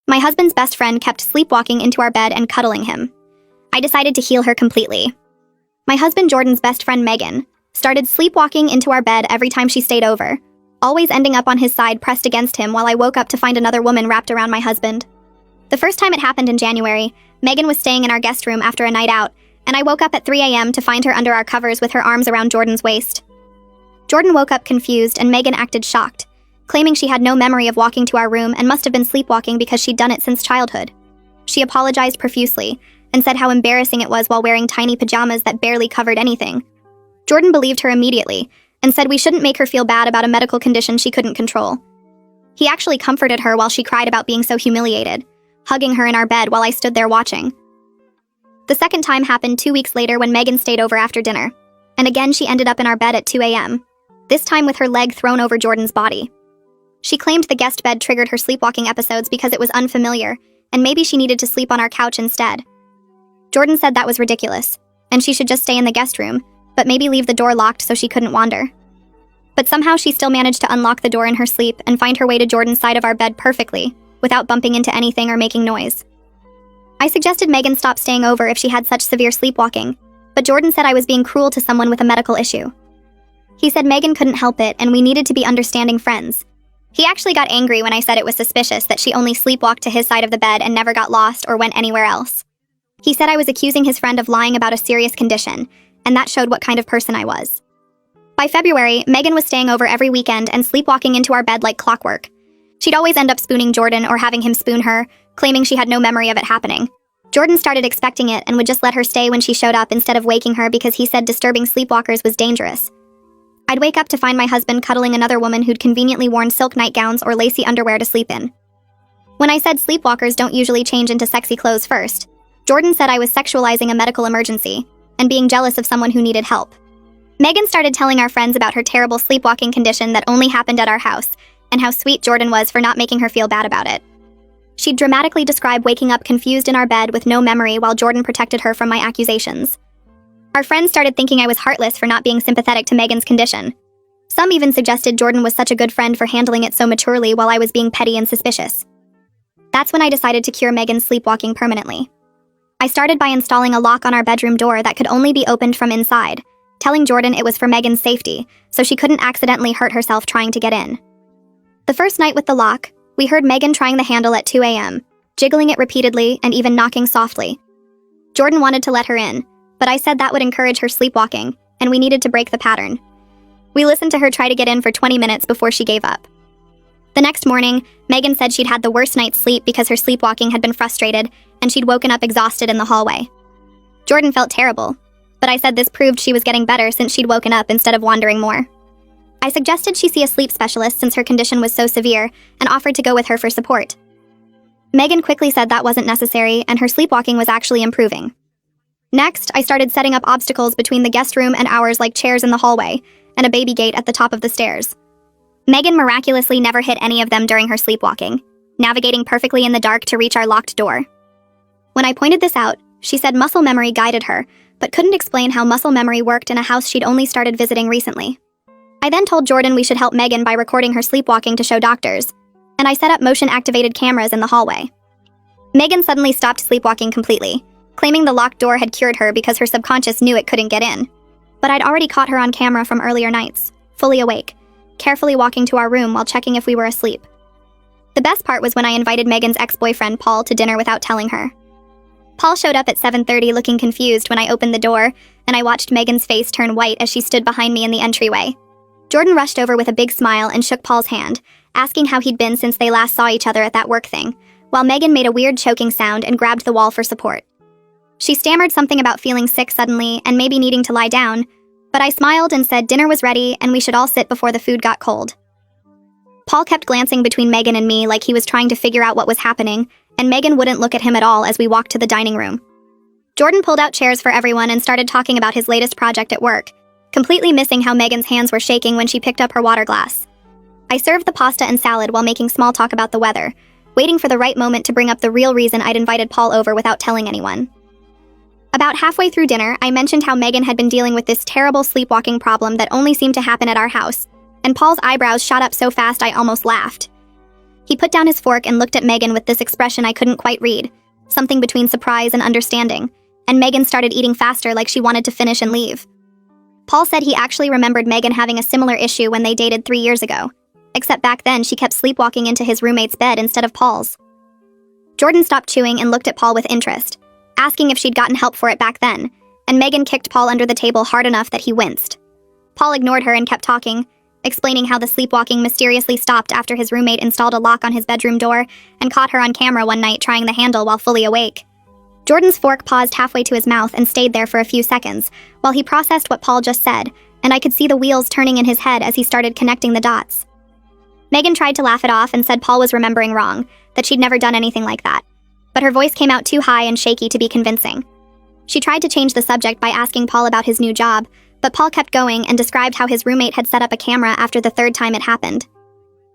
My husband's best friend kept sleepwalking into our bed and cuddling him. I decided to heal her completely. My husband Jordan's best friend Megan started sleepwalking into our bed every time she stayed over, always ending up on his side pressed against him while I woke up to find another woman wrapped around my husband. The first time it happened in January, Megan was staying in our guest room after a night out, and I woke up at 3 a.m. to find her under our covers with her arms around Jordan's waist. Jordan woke up confused and Megan acted shocked, claiming she had no memory of walking to our room and must have been sleepwalking because she'd done it since childhood. She apologized profusely and said how embarrassing it was while wearing tiny pajamas that barely covered anything. Jordan believed her immediately and said we shouldn't make her feel bad about a medical condition she couldn't control. He actually comforted her while she cried about being so humiliated, hugging her in our bed while I stood there watching. The second time happened 2 weeks later when Megan stayed over after dinner, and again she ended up in our bed at 2 a.m., this time with her leg thrown over Jordan's body. She claimed the guest bed triggered her sleepwalking episodes because it was unfamiliar, and maybe she needed to sleep on our couch instead. Jordan said that was ridiculous, and she should just stay in the guest room, but maybe leave the door locked so she couldn't wander. But somehow she still managed to unlock the door in her sleep and find her way to Jordan's side of our bed perfectly, without bumping into anything or making noise. I suggested Megan stop staying over if she had such severe sleepwalking, but Jordan said I was being cruel to someone with a medical issue. He said Megan couldn't help it and we needed to be understanding friends. He actually got angry when I said it was suspicious that she only sleepwalked to his side of the bed and never got lost or went anywhere else. He said I was accusing his friend of lying about a serious condition, and that showed what kind of person I was. By February, Megan was staying over every weekend and sleepwalking into our bed like clockwork. She'd always end up spooning Jordan or having him spoon her, claiming she had no memory of it happening. Jordan started expecting it and would just let her stay when she showed up instead of waking her because he said disturbing sleepwalkers was dangerous. I'd wake up to find my husband cuddling another woman who'd conveniently worn silk nightgowns or lacy underwear to sleep in. When I said sleepwalkers don't usually change into sexy clothes first, Jordan said I was sexualizing a medical emergency and being jealous of someone who needed help. Megan started telling our friends about her terrible sleepwalking condition that only happened at our house and how sweet Jordan was for not making her feel bad about it. She'd dramatically describe waking up confused in our bed with no memory while Jordan protected her from my accusations. Our friends started thinking I was heartless for not being sympathetic to Megan's condition. Some even suggested Jordan was such a good friend for handling it so maturely while I was being petty and suspicious. That's when I decided to cure Megan's sleepwalking permanently. I started by installing a lock on our bedroom door that could only be opened from inside, telling Jordan it was for Megan's safety, so she couldn't accidentally hurt herself trying to get in. The first night with the lock, we heard Megan trying the handle at 2 a.m., jiggling it repeatedly and even knocking softly. Jordan wanted to let her in, but I said that would encourage her sleepwalking, and we needed to break the pattern. We listened to her try to get in for 20 minutes before she gave up. The next morning, Megan said she'd had the worst night's sleep because her sleepwalking had been frustrated, and she'd woken up exhausted in the hallway. Jordan felt terrible, but I said this proved she was getting better since she'd woken up instead of wandering more. I suggested she see a sleep specialist since her condition was so severe, and offered to go with her for support. Megan quickly said that wasn't necessary, and her sleepwalking was actually improving. Next, I started setting up obstacles between the guest room and ours like chairs in the hallway, and a baby gate at the top of the stairs. Megan miraculously never hit any of them during her sleepwalking, navigating perfectly in the dark to reach our locked door. When I pointed this out, she said muscle memory guided her, but couldn't explain how muscle memory worked in a house she'd only started visiting recently. I then told Jordan we should help Megan by recording her sleepwalking to show doctors, and I set up motion-activated cameras in the hallway. Megan suddenly stopped sleepwalking completely, claiming the locked door had cured her because her subconscious knew it couldn't get in. But I'd already caught her on camera from earlier nights, fully awake, carefully walking to our room while checking if we were asleep. The best part was when I invited Megan's ex-boyfriend Paul to dinner without telling her. Paul showed up at 7:30 looking confused when I opened the door, and I watched Megan's face turn white as she stood behind me in the entryway. Jordan rushed over with a big smile and shook Paul's hand, asking how he'd been since they last saw each other at that work thing, while Megan made a weird choking sound and grabbed the wall for support. She stammered something about feeling sick suddenly and maybe needing to lie down, but I smiled and said dinner was ready and we should all sit before the food got cold. Paul kept glancing between Megan and me like he was trying to figure out what was happening, and Megan wouldn't look at him at all as we walked to the dining room. Jordan pulled out chairs for everyone and started talking about his latest project at work, completely missing how Megan's hands were shaking when she picked up her water glass. I served the pasta and salad while making small talk about the weather, waiting for the right moment to bring up the real reason I'd invited Paul over without telling anyone. About halfway through dinner, I mentioned how Megan had been dealing with this terrible sleepwalking problem that only seemed to happen at our house, and Paul's eyebrows shot up so fast I almost laughed. He put down his fork and looked at Megan with this expression I couldn't quite read, something between surprise and understanding, and Megan started eating faster like she wanted to finish and leave. Paul said he actually remembered Megan having a similar issue when they dated 3 years ago, except back then she kept sleepwalking into his roommate's bed instead of Paul's. Jordan stopped chewing and looked at Paul with interest, asking if she'd gotten help for it back then, and Megan kicked Paul under the table hard enough that he winced. Paul ignored her and kept talking, explaining how the sleepwalking mysteriously stopped after his roommate installed a lock on his bedroom door and caught her on camera one night trying the handle while fully awake. Jordan's fork paused halfway to his mouth and stayed there for a few seconds while he processed what Paul just said, and I could see the wheels turning in his head as he started connecting the dots. Megan tried to laugh it off and said Paul was remembering wrong, that she'd never done anything like that. But her voice came out too high and shaky to be convincing. She tried to change the subject by asking Paul about his new job, but Paul kept going and described how his roommate had set up a camera after the third time it happened.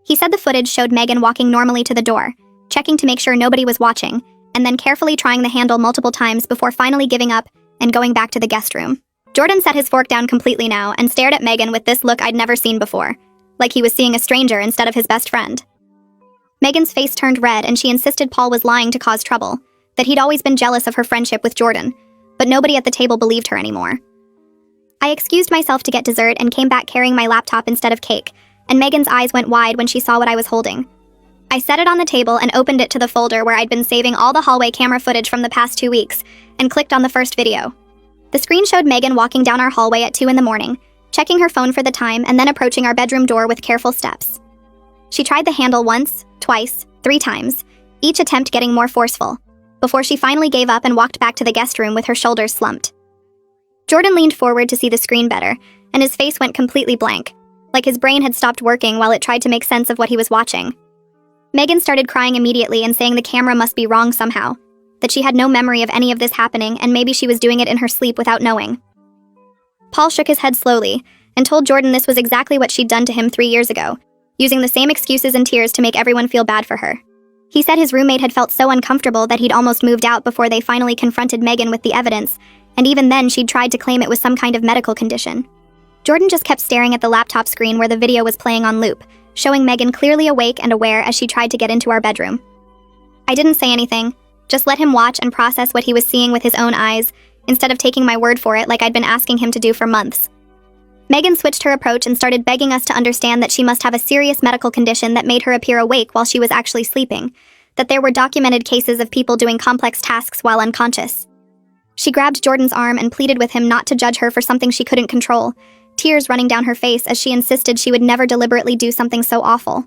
He said the footage showed Megan walking normally to the door, checking to make sure nobody was watching, and then carefully trying the handle multiple times before finally giving up and going back to the guest room. Jordan set his fork down completely now and stared at Megan with this look I'd never seen before, like he was seeing a stranger instead of his best friend. Megan's face turned red and she insisted Paul was lying to cause trouble, that he'd always been jealous of her friendship with Jordan, but nobody at the table believed her anymore. I excused myself to get dessert and came back carrying my laptop instead of cake, and Megan's eyes went wide when she saw what I was holding. I set it on the table and opened it to the folder where I'd been saving all the hallway camera footage from the past 2 weeks, and clicked on the first video. The screen showed Megan walking down our hallway at 2 in the morning, checking her phone for the time and then approaching our bedroom door with careful steps. She tried the handle once, twice, 3 times, each attempt getting more forceful, before she finally gave up and walked back to the guest room with her shoulders slumped. Jordan leaned forward to see the screen better, and his face went completely blank, like his brain had stopped working while it tried to make sense of what he was watching. Megan started crying immediately and saying the camera must be wrong somehow, that she had no memory of any of this happening and maybe she was doing it in her sleep without knowing. Paul shook his head slowly and told Jordan this was exactly what she'd done to him 3 years ago, using the same excuses and tears to make everyone feel bad for her. He said his roommate had felt so uncomfortable that he'd almost moved out before they finally confronted Megan with the evidence, and even then she'd tried to claim it was some kind of medical condition. Jordan just kept staring at the laptop screen where the video was playing on loop, showing Megan clearly awake and aware as she tried to get into our bedroom. I didn't say anything, just let him watch and process what he was seeing with his own eyes, instead of taking my word for it like I'd been asking him to do for months. Megan switched her approach and started begging us to understand that she must have a serious medical condition that made her appear awake while she was actually sleeping, that there were documented cases of people doing complex tasks while unconscious. She grabbed Jordan's arm and pleaded with him not to judge her for something she couldn't control, tears running down her face as she insisted she would never deliberately do something so awful.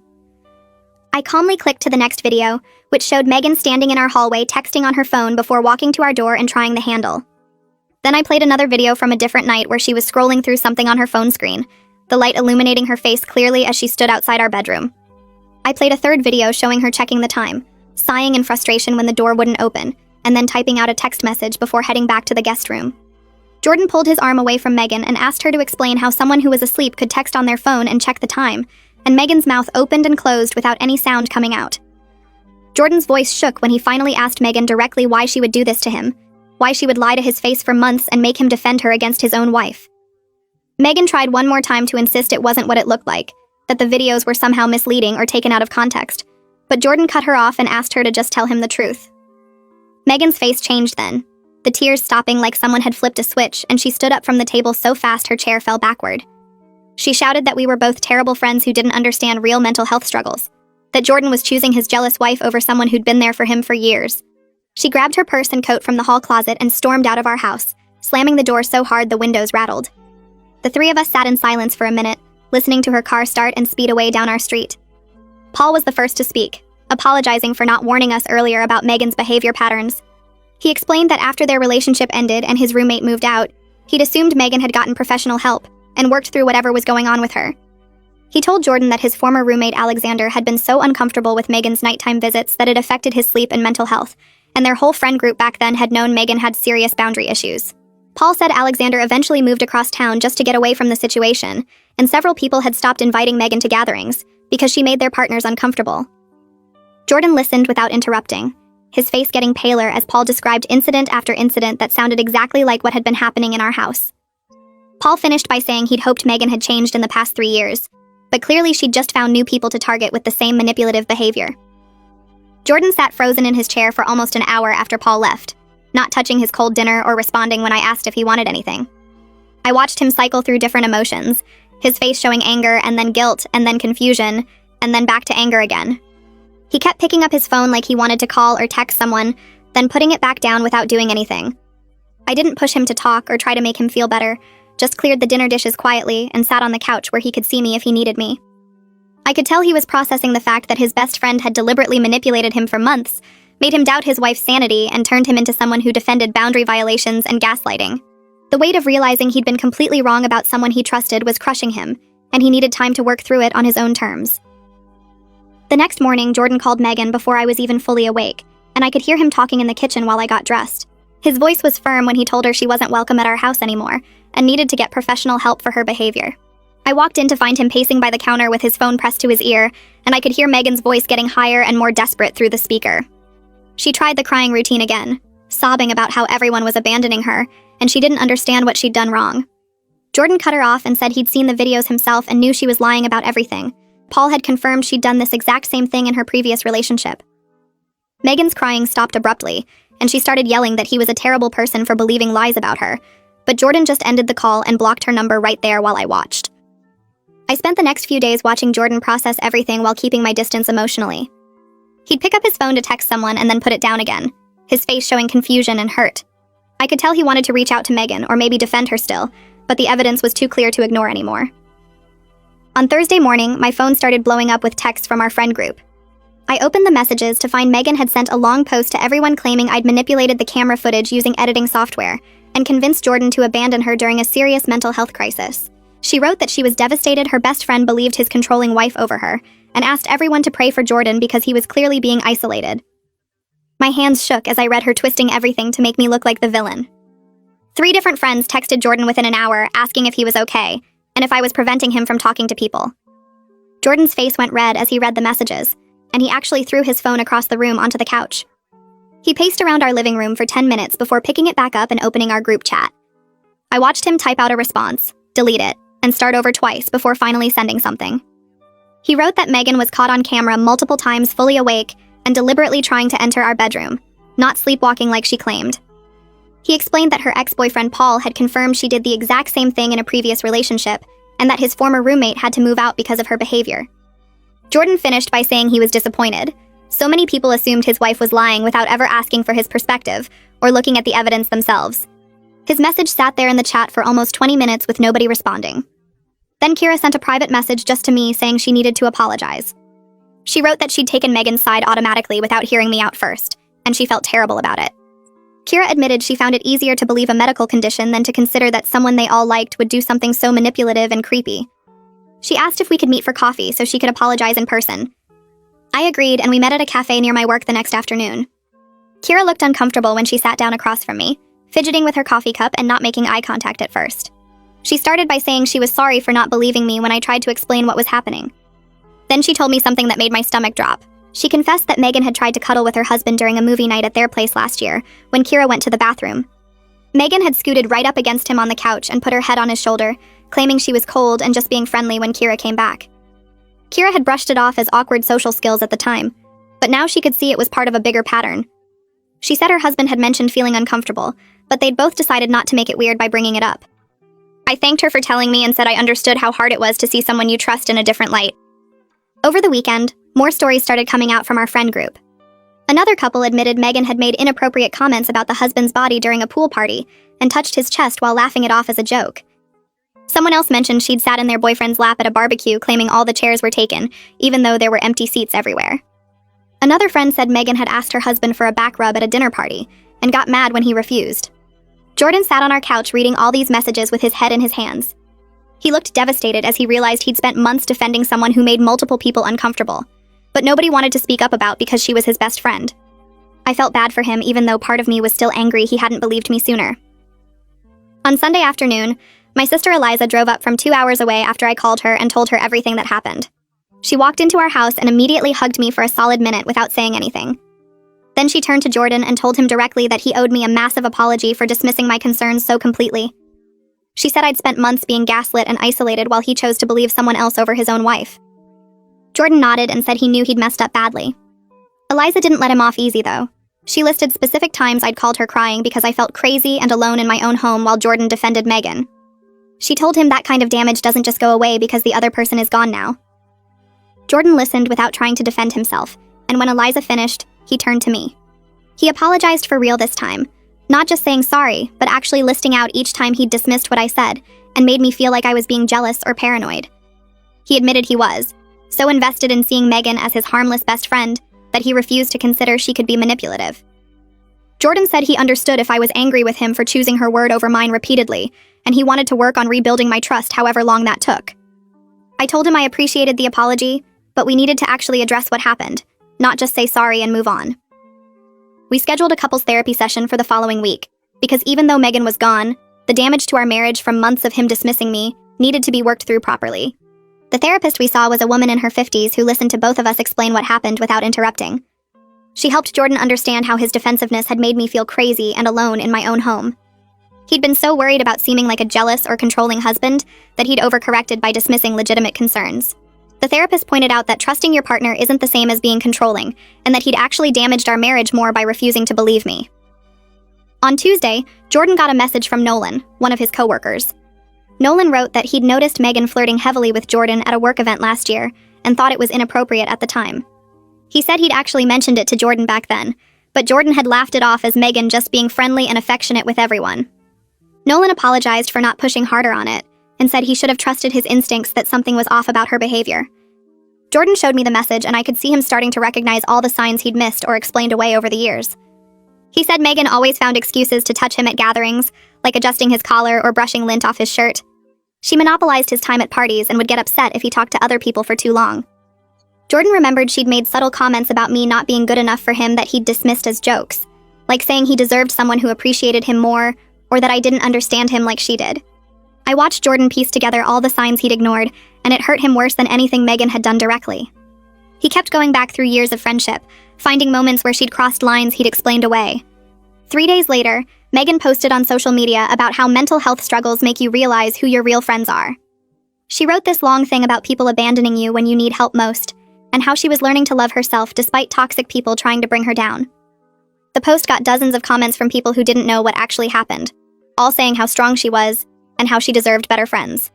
I calmly clicked to the next video, which showed Megan standing in our hallway texting on her phone before walking to our door and trying the handle. Then I played another video from a different night where she was scrolling through something on her phone screen, the light illuminating her face clearly as she stood outside our bedroom. I played a third video showing her checking the time, sighing in frustration when the door wouldn't open, and then typing out a text message before heading back to the guest room. Jordan pulled his arm away from Megan and asked her to explain how someone who was asleep could text on their phone and check the time, and Megan's mouth opened and closed without any sound coming out. Jordan's voice shook when he finally asked Megan directly why she would do this to him, why she would lie to his face for months and make him defend her against his own wife. Megan tried one more time to insist it wasn't what it looked like, that the videos were somehow misleading or taken out of context, but Jordan cut her off and asked her to just tell him the truth. Megan's face changed then, the tears stopping like someone had flipped a switch, and she stood up from the table so fast her chair fell backward. She shouted that we were both terrible friends who didn't understand real mental health struggles, that Jordan was choosing his jealous wife over someone who'd been there for him for years. She grabbed her purse and coat from the hall closet and stormed out of our house, slamming the door so hard the windows rattled. The 3 of us sat in silence for a minute, listening to her car start and speed away down our street. Paul was the first to speak, apologizing for not warning us earlier about Megan's behavior patterns. He explained that after their relationship ended and his roommate moved out, he'd assumed Megan had gotten professional help and worked through whatever was going on with her. He told Jordan that his former roommate Alexander had been so uncomfortable with Megan's nighttime visits that it affected his sleep and mental health, and their whole friend group back then had known Megan had serious boundary issues. Paul said Alexander eventually moved across town just to get away from the situation, and several people had stopped inviting Megan to gatherings because she made their partners uncomfortable. Jordan listened without interrupting, his face getting paler as Paul described incident after incident that sounded exactly like what had been happening in our house. Paul finished by saying he'd hoped Megan had changed in the past 3 years, but clearly she'd just found new people to target with the same manipulative behavior. Jordan sat frozen in his chair for almost an hour after Paul left, not touching his cold dinner or responding when I asked if he wanted anything. I watched him cycle through different emotions, his face showing anger and then guilt and then confusion, and then back to anger again. He kept picking up his phone like he wanted to call or text someone, then putting it back down without doing anything. I didn't push him to talk or try to make him feel better, just cleared the dinner dishes quietly and sat on the couch where he could see me if he needed me. I could tell he was processing the fact that his best friend had deliberately manipulated him for months, made him doubt his wife's sanity, and turned him into someone who defended boundary violations and gaslighting. The weight of realizing he'd been completely wrong about someone he trusted was crushing him, and he needed time to work through it on his own terms. The next morning, Jordan called Megan before I was even fully awake, and I could hear him talking in the kitchen while I got dressed. His voice was firm when he told her she wasn't welcome at our house anymore, and needed to get professional help for her behavior. I walked in to find him pacing by the counter with his phone pressed to his ear, and I could hear Megan's voice getting higher and more desperate through the speaker. She tried the crying routine again, sobbing about how everyone was abandoning her, and she didn't understand what she'd done wrong. Jordan cut her off and said he'd seen the videos himself and knew she was lying about everything. Paul had confirmed she'd done this exact same thing in her previous relationship. Megan's crying stopped abruptly, and she started yelling that he was a terrible person for believing lies about her, but Jordan just ended the call and blocked her number right there while I watched. I spent the next few days watching Jordan process everything while keeping my distance emotionally. He'd pick up his phone to text someone and then put it down again, his face showing confusion and hurt. I could tell he wanted to reach out to Megan or maybe defend her still, but the evidence was too clear to ignore anymore. On Thursday morning, my phone started blowing up with texts from our friend group. I opened the messages to find Megan had sent a long post to everyone claiming I'd manipulated the camera footage using editing software and convinced Jordan to abandon her during a serious mental health crisis. She wrote that she was devastated her best friend believed his controlling wife over her, and asked everyone to pray for Jordan because he was clearly being isolated. My hands shook as I read her twisting everything to make me look like the villain. 3 different friends texted Jordan within an hour asking if he was okay, and if I was preventing him from talking to people. Jordan's face went red as he read the messages, and he actually threw his phone across the room onto the couch. He paced around our living room for 10 minutes before picking it back up and opening our group chat. I watched him type out a response, delete it, and start over twice before finally sending something. He wrote that Megan was caught on camera multiple times fully awake and deliberately trying to enter our bedroom, not sleepwalking like she claimed. He explained that her ex-boyfriend Paul had confirmed she did the exact same thing in a previous relationship and that his former roommate had to move out because of her behavior. Jordan finished by saying he was disappointed. So many people assumed his wife was lying without ever asking for his perspective or looking at the evidence themselves. His message sat there in the chat for almost 20 minutes with nobody responding. Then Kira sent a private message just to me saying she needed to apologize. She wrote that she'd taken Megan's side automatically without hearing me out first, and she felt terrible about it. Kira admitted she found it easier to believe a medical condition than to consider that someone they all liked would do something so manipulative and creepy. She asked if we could meet for coffee so she could apologize in person. I agreed, and we met at a cafe near my work the next afternoon. Kira looked uncomfortable when she sat down across from me, fidgeting with her coffee cup and not making eye contact at first. She started by saying she was sorry for not believing me when I tried to explain what was happening. Then she told me something that made my stomach drop. She confessed that Megan had tried to cuddle with her husband during a movie night at their place last year, when Kira went to the bathroom. Megan had scooted right up against him on the couch and put her head on his shoulder, claiming she was cold and just being friendly when Kira came back. Kira had brushed it off as awkward social skills at the time, but now she could see it was part of a bigger pattern. She said her husband had mentioned feeling uncomfortable, but they'd both decided not to make it weird by bringing it up. I thanked her for telling me and said I understood how hard it was to see someone you trust in a different light. Over the weekend, more stories started coming out from our friend group. Another couple admitted Megan had made inappropriate comments about the husband's body during a pool party and touched his chest while laughing it off as a joke. Someone else mentioned she'd sat in their boyfriend's lap at a barbecue claiming all the chairs were taken, even though there were empty seats everywhere. Another friend said Megan had asked her husband for a back rub at a dinner party and got mad when he refused. Jordan sat on our couch reading all these messages with his head in his hands. He looked devastated as he realized he'd spent months defending someone who made multiple people uncomfortable, but nobody wanted to speak up about because she was his best friend. I felt bad for him even though part of me was still angry he hadn't believed me sooner. On Sunday afternoon, my sister Eliza drove up from 2 hours away after I called her and told her everything that happened. She walked into our house and immediately hugged me for a solid minute without saying anything. Then she turned to Jordan and told him directly that he owed me a massive apology for dismissing my concerns so completely. She said I'd spent months being gaslit and isolated while he chose to believe someone else over his own wife. Jordan nodded and said he knew he'd messed up badly. Eliza didn't let him off easy, though. She listed specific times I'd called her crying because I felt crazy and alone in my own home while Jordan defended Megan. She told him that kind of damage doesn't just go away because the other person is gone now. Jordan listened without trying to defend himself, and when Eliza finished, he turned to me. He apologized for real this time, not just saying sorry, but actually listing out each time he'd dismissed what I said and made me feel like I was being jealous or paranoid. He admitted he was, so invested in seeing Megan as his harmless best friend that he refused to consider she could be manipulative. Jordan said he understood if I was angry with him for choosing her word over mine repeatedly, and he wanted to work on rebuilding my trust however long that took. I told him I appreciated the apology, but we needed to actually address what happened, not just say sorry and move on. We scheduled a couples therapy session for the following week, because even though Megan was gone, the damage to our marriage from months of him dismissing me needed to be worked through properly. The therapist we saw was a woman in her 50s who listened to both of us explain what happened without interrupting. She helped Jordan understand how his defensiveness had made me feel crazy and alone in my own home. He'd been so worried about seeming like a jealous or controlling husband that he'd overcorrected by dismissing legitimate concerns. The therapist pointed out that trusting your partner isn't the same as being controlling, and that he'd actually damaged our marriage more by refusing to believe me. On Tuesday, Jordan got a message from Nolan, one of his coworkers. Nolan wrote that he'd noticed Megan flirting heavily with Jordan at a work event last year and thought it was inappropriate at the time. He said he'd actually mentioned it to Jordan back then, but Jordan had laughed it off as Megan just being friendly and affectionate with everyone. Nolan apologized for not pushing harder on it and said he should have trusted his instincts that something was off about her behavior. Jordan showed me the message and I could see him starting to recognize all the signs he'd missed or explained away over the years. He said Megan always found excuses to touch him at gatherings, like adjusting his collar or brushing lint off his shirt. She monopolized his time at parties and would get upset if he talked to other people for too long. Jordan remembered she'd made subtle comments about me not being good enough for him that he'd dismissed as jokes, like saying he deserved someone who appreciated him more, or that I didn't understand him like she did. I watched Jordan piece together all the signs he'd ignored, and it hurt him worse than anything Megan had done directly. He kept going back through years of friendship, finding moments where she'd crossed lines he'd explained away. 3 days later, Megan posted on social media about how mental health struggles make you realize who your real friends are. She wrote this long thing about people abandoning you when you need help most, and how she was learning to love herself despite toxic people trying to bring her down. The post got dozens of comments from people who didn't know what actually happened, all saying how strong she was and how she deserved better friends.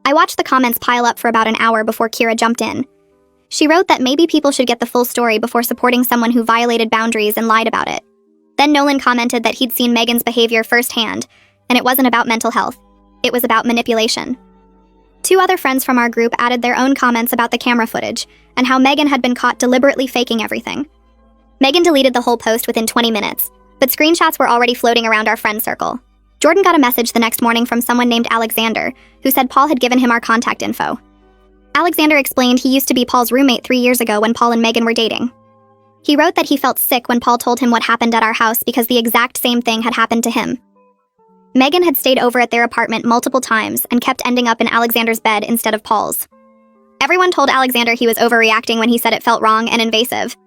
I watched the comments pile up for about an hour before Kira jumped in. She wrote that maybe people should get the full story before supporting someone who violated boundaries and lied about it. Then Nolan commented that he'd seen Megan's behavior firsthand, and it wasn't about mental health. It was about manipulation. 2 other friends from our group added their own comments about the camera footage and how Megan had been caught deliberately faking everything. Megan deleted the whole post within 20 minutes, but screenshots were already floating around our friend circle. Jordan got a message the next morning from someone named Alexander, who said Paul had given him our contact info. Alexander explained he used to be Paul's roommate 3 years ago when Paul and Megan were dating. He wrote that he felt sick when Paul told him what happened at our house because the exact same thing had happened to him. Megan had stayed over at their apartment multiple times and kept ending up in Alexander's bed instead of Paul's. Everyone told Alexander he was overreacting when he said it felt wrong and invasive.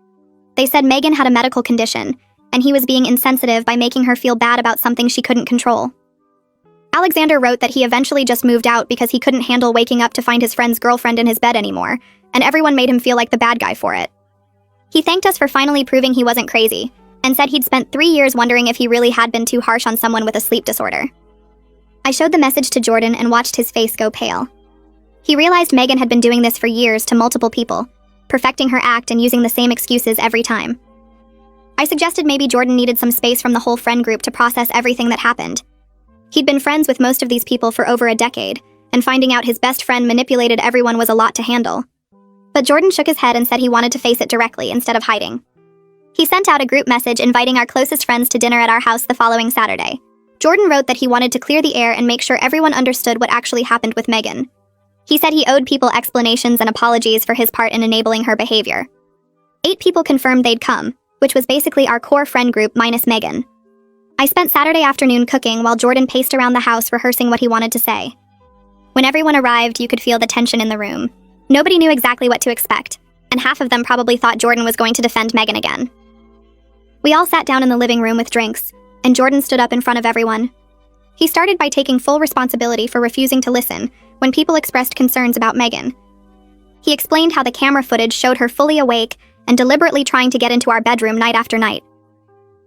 They said Megan had a medical condition, and he was being insensitive by making her feel bad about something she couldn't control. Alexander wrote that he eventually just moved out because he couldn't handle waking up to find his friend's girlfriend in his bed anymore, and everyone made him feel like the bad guy for it. He thanked us for finally proving he wasn't crazy, and said he'd spent 3 years wondering if he really had been too harsh on someone with a sleep disorder. I showed the message to Jordan and watched his face go pale. He realized Megan had been doing this for years to multiple people, perfecting her act and using the same excuses every time. I suggested maybe Jordan needed some space from the whole friend group to process everything that happened. He'd been friends with most of these people for over a decade, and finding out his best friend manipulated everyone was a lot to handle. But Jordan shook his head and said he wanted to face it directly instead of hiding. He sent out a group message inviting our closest friends to dinner at our house the following Saturday. Jordan wrote that he wanted to clear the air and make sure everyone understood what actually happened with Megan. He said he owed people explanations and apologies for his part in enabling her behavior. 8 people confirmed they'd come, which was basically our core friend group minus Megan. I spent Saturday afternoon cooking while Jordan paced around the house rehearsing what he wanted to say. When everyone arrived, you could feel the tension in the room. Nobody knew exactly what to expect, and half of them probably thought Jordan was going to defend Megan again. We all sat down in the living room with drinks, and Jordan stood up in front of everyone. He started by taking full responsibility for refusing to listen when people expressed concerns about Megan. He explained how the camera footage showed her fully awake and deliberately trying to get into our bedroom night after night.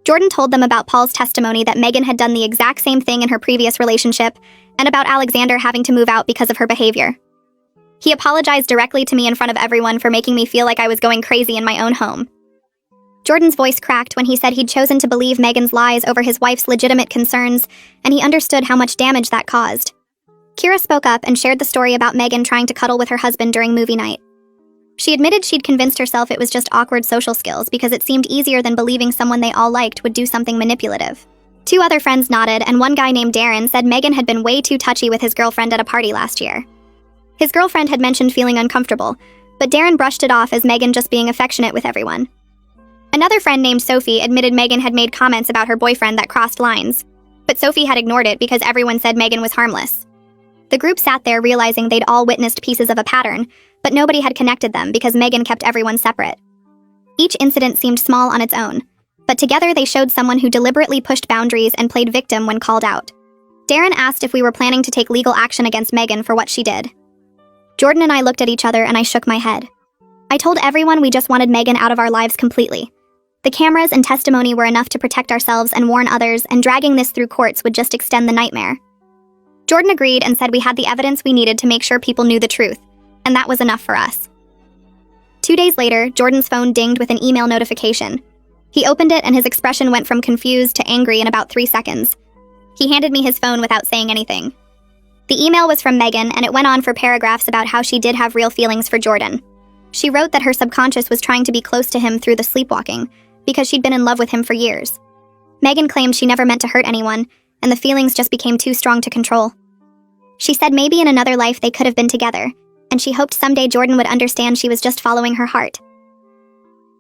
Jordan told them about Paul's testimony that Megan had done the exact same thing in her previous relationship and about Alexander having to move out because of her behavior. He apologized directly to me in front of everyone for making me feel like I was going crazy in my own home. Jordan's voice cracked when he said he'd chosen to believe Megan's lies over his wife's legitimate concerns, and he understood how much damage that caused. Kira spoke up and shared the story about Megan trying to cuddle with her husband during movie night. She admitted she'd convinced herself it was just awkward social skills because it seemed easier than believing someone they all liked would do something manipulative. 2 other friends nodded, and one guy named Darren said Megan had been way too touchy with his girlfriend at a party last year. His girlfriend had mentioned feeling uncomfortable, but Darren brushed it off as Megan just being affectionate with everyone. Another friend named Sophie admitted Megan had made comments about her boyfriend that crossed lines, but Sophie had ignored it because everyone said Megan was harmless. The group sat there realizing they'd all witnessed pieces of a pattern, but nobody had connected them because Megan kept everyone separate. Each incident seemed small on its own, but together they showed someone who deliberately pushed boundaries and played victim when called out. Darren asked if we were planning to take legal action against Megan for what she did. Jordan and I looked at each other and I shook my head. I told everyone we just wanted Megan out of our lives completely. The cameras and testimony were enough to protect ourselves and warn others, and dragging this through courts would just extend the nightmare. Jordan agreed and said we had the evidence we needed to make sure people knew the truth, and that was enough for us. 2 days later, Jordan's phone dinged with an email notification. He opened it and his expression went from confused to angry in about 3 seconds. He handed me his phone without saying anything. The email was from Megan, and it went on for paragraphs about how she did have real feelings for Jordan. She wrote that her subconscious was trying to be close to him through the sleepwalking, because she'd been in love with him for years. Megan claimed she never meant to hurt anyone, and the feelings just became too strong to control. She said maybe in another life they could have been together, and she hoped someday Jordan would understand she was just following her heart.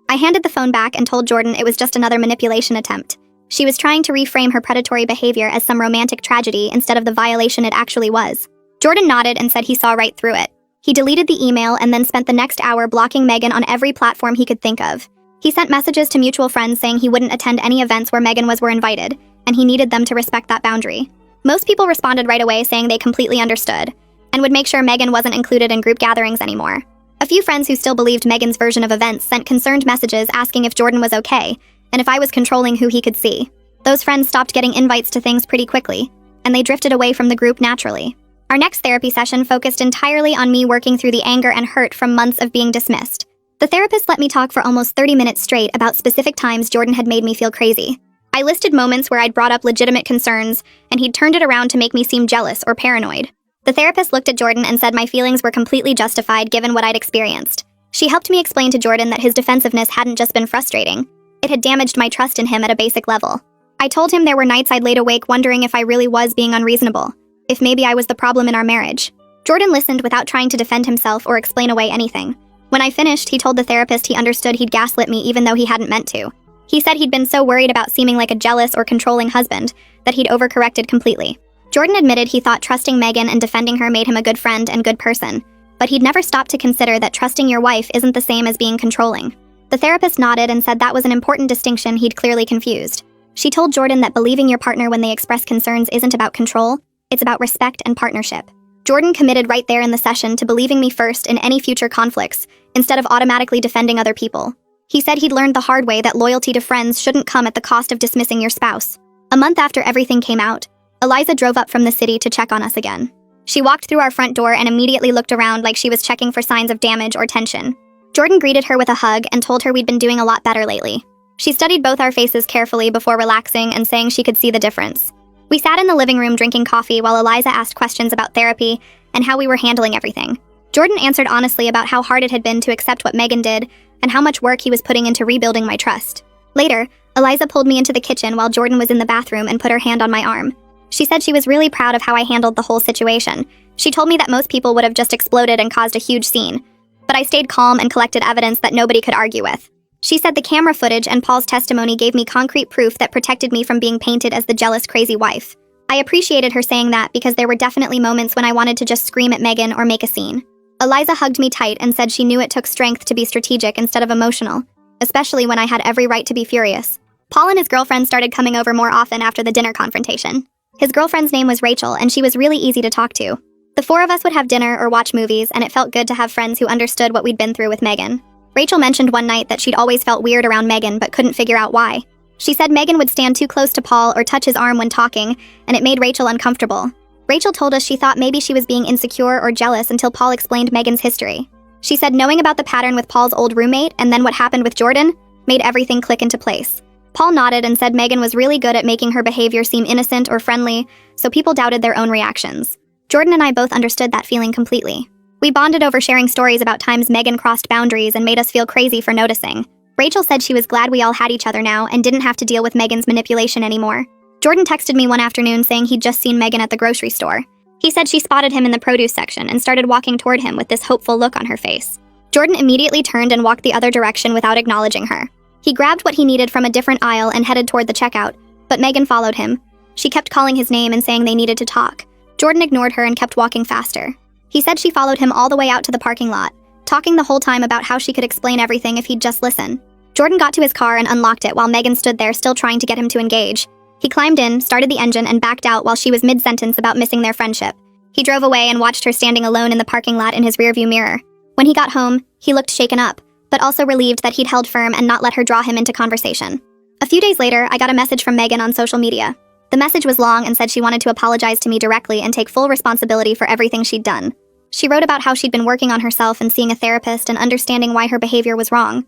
I handed the phone back and told Jordan it was just another manipulation attempt. She was trying to reframe her predatory behavior as some romantic tragedy instead of the violation it actually was. Jordan nodded and said he saw right through it. He deleted the email and then spent the next hour blocking Megan on every platform he could think of. He sent messages to mutual friends saying he wouldn't attend any events where Megan were invited, and he needed them to respect that boundary. Most people responded right away saying they completely understood, and would make sure Megan wasn't included in group gatherings anymore. A few friends who still believed Megan's version of events sent concerned messages asking if Jordan was okay, and if I was controlling who he could see. Those friends stopped getting invites to things pretty quickly, and they drifted away from the group naturally. Our next therapy session focused entirely on me working through the anger and hurt from months of being dismissed. The therapist let me talk for almost 30 minutes straight about specific times Jordan had made me feel crazy. I listed moments where I'd brought up legitimate concerns, and he'd turned it around to make me seem jealous or paranoid. The therapist looked at Jordan and said my feelings were completely justified given what I'd experienced. She helped me explain to Jordan that his defensiveness hadn't just been frustrating. It had damaged my trust in him at a basic level. I told him there were nights I'd laid awake wondering if I really was being unreasonable, if maybe I was the problem in our marriage. Jordan listened without trying to defend himself or explain away anything. When I finished, he told the therapist he understood he'd gaslit me even though he hadn't meant to. He said he'd been so worried about seeming like a jealous or controlling husband that he'd overcorrected completely. Jordan admitted he thought trusting Megan and defending her made him a good friend and good person, but he'd never stopped to consider that trusting your wife isn't the same as being controlling. The therapist nodded and said that was an important distinction he'd clearly confused. She told Jordan that believing your partner when they express concerns isn't about control, it's about respect and partnership. Jordan committed right there in the session to believing me first in any future conflicts, instead of automatically defending other people. He said he'd learned the hard way that loyalty to friends shouldn't come at the cost of dismissing your spouse. A month after everything came out, Eliza drove up from the city to check on us again. She walked through our front door and immediately looked around like she was checking for signs of damage or tension. Jordan greeted her with a hug and told her we'd been doing a lot better lately. She studied both our faces carefully before relaxing and saying she could see the difference. We sat in the living room drinking coffee while Eliza asked questions about therapy and how we were handling everything. Jordan answered honestly about how hard it had been to accept what Megan did and how much work he was putting into rebuilding my trust. Later, Eliza pulled me into the kitchen while Jordan was in the bathroom and put her hand on my arm. She said she was really proud of how I handled the whole situation. She told me that most people would have just exploded and caused a huge scene, but I stayed calm and collected evidence that nobody could argue with. She said the camera footage and Paul's testimony gave me concrete proof that protected me from being painted as the jealous, crazy wife. I appreciated her saying that because there were definitely moments when I wanted to just scream at Megan or make a scene. Eliza hugged me tight and said she knew it took strength to be strategic instead of emotional, especially when I had every right to be furious. Paul and his girlfriend started coming over more often after the dinner confrontation. His girlfriend's name was Rachel, and she was really easy to talk to. The four of us would have dinner or watch movies, and it felt good to have friends who understood what we'd been through with Megan. Rachel mentioned one night that she'd always felt weird around Megan but couldn't figure out why. She said Megan would stand too close to Paul or touch his arm when talking, and it made Rachel uncomfortable. Rachel told us she thought maybe she was being insecure or jealous until Paul explained Megan's history. She said knowing about the pattern with Paul's old roommate and then what happened with Jordan made everything click into place. Paul nodded and said Megan was really good at making her behavior seem innocent or friendly, so people doubted their own reactions. Jordan and I both understood that feeling completely. We bonded over sharing stories about times Megan crossed boundaries and made us feel crazy for noticing. Rachel said she was glad we all had each other now and didn't have to deal with Megan's manipulation anymore. Jordan texted me one afternoon saying he'd just seen Megan at the grocery store. He said she spotted him in the produce section and started walking toward him with this hopeful look on her face. Jordan immediately turned and walked the other direction without acknowledging her. He grabbed what he needed from a different aisle and headed toward the checkout, but Megan followed him. She kept calling his name and saying they needed to talk. Jordan ignored her and kept walking faster. He said she followed him all the way out to the parking lot, talking the whole time about how she could explain everything if he'd just listen. Jordan got to his car and unlocked it while Megan stood there still trying to get him to engage. He climbed in, started the engine, and backed out while she was mid-sentence about missing their friendship. He drove away and watched her standing alone in the parking lot in his rearview mirror. When he got home, he looked shaken up, but also relieved that he'd held firm and not let her draw him into conversation. A few days later, I got a message from Megan on social media. The message was long and said she wanted to apologize to me directly and take full responsibility for everything she'd done. She wrote about how she'd been working on herself and seeing a therapist and understanding why her behavior was wrong.